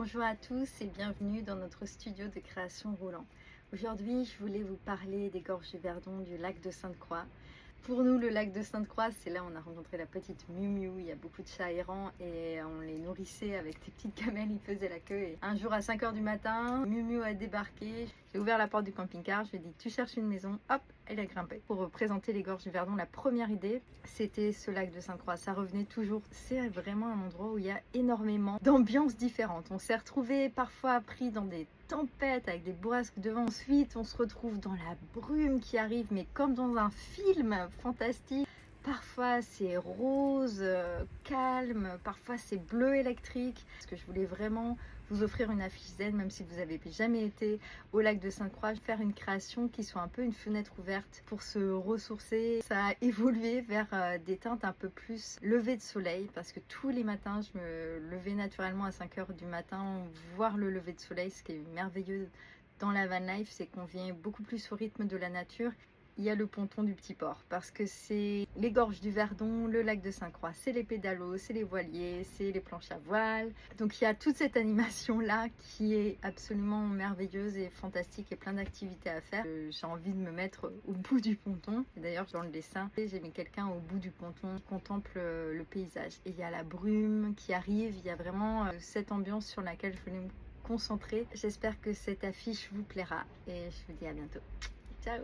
Bonjour à tous et bienvenue dans notre studio de création roulant. Aujourd'hui, je voulais vous parler des gorges du Verdon du lac de Sainte-Croix. Pour nous, le lac de Sainte-Croix, c'est là où on a rencontré la petite Miu Miu. Il y a beaucoup de chats errants et on les nourrissait avec des petites gamelles, ils faisaient la queue. Et un jour à 5 h du matin, Miu Miu a débarqué. J'ai ouvert la porte du camping-car, je lui ai dit tu cherches une maison, hop, elle a grimpé. Pour présenter les gorges du Verdon, la première idée, c'était ce lac de Sainte-Croix. Ça revenait toujours. C'est vraiment un endroit où il y a énormément d'ambiances différentes. On s'est retrouvés parfois pris dans des tempêtes avec des bourrasques de vent. Ensuite, on se retrouve dans la brume qui arrive, mais comme dans un film fantastique. Parfois c'est rose, calme, parfois c'est bleu électrique. Parce que je voulais vraiment vous offrir une affiche zen, même si vous n'avez jamais été au lac de Sainte-Croix, faire une création qui soit un peu une fenêtre ouverte pour se ressourcer. Ça a évolué vers des teintes un peu plus lever de soleil, parce que tous les matins je me levais naturellement à 5 h du matin, voir le lever de soleil. Ce qui est merveilleux dans la van life, c'est qu'on vient beaucoup plus au rythme de la nature. Il y a le ponton du Petit Port, parce que c'est les gorges du Verdon, le lac de Sainte-Croix, c'est les pédalos, c'est les voiliers, c'est les planches à voile. Donc il y a toute cette animation-là qui est absolument merveilleuse et fantastique et plein d'activités à faire. J'ai envie de me mettre au bout du ponton. Et d'ailleurs, dans le dessin, j'ai mis quelqu'un au bout du ponton qui contemple le paysage. Et il y a la brume qui arrive, il y a vraiment cette ambiance sur laquelle je voulais me concentrer. J'espère que cette affiche vous plaira et je vous dis à bientôt. Ciao!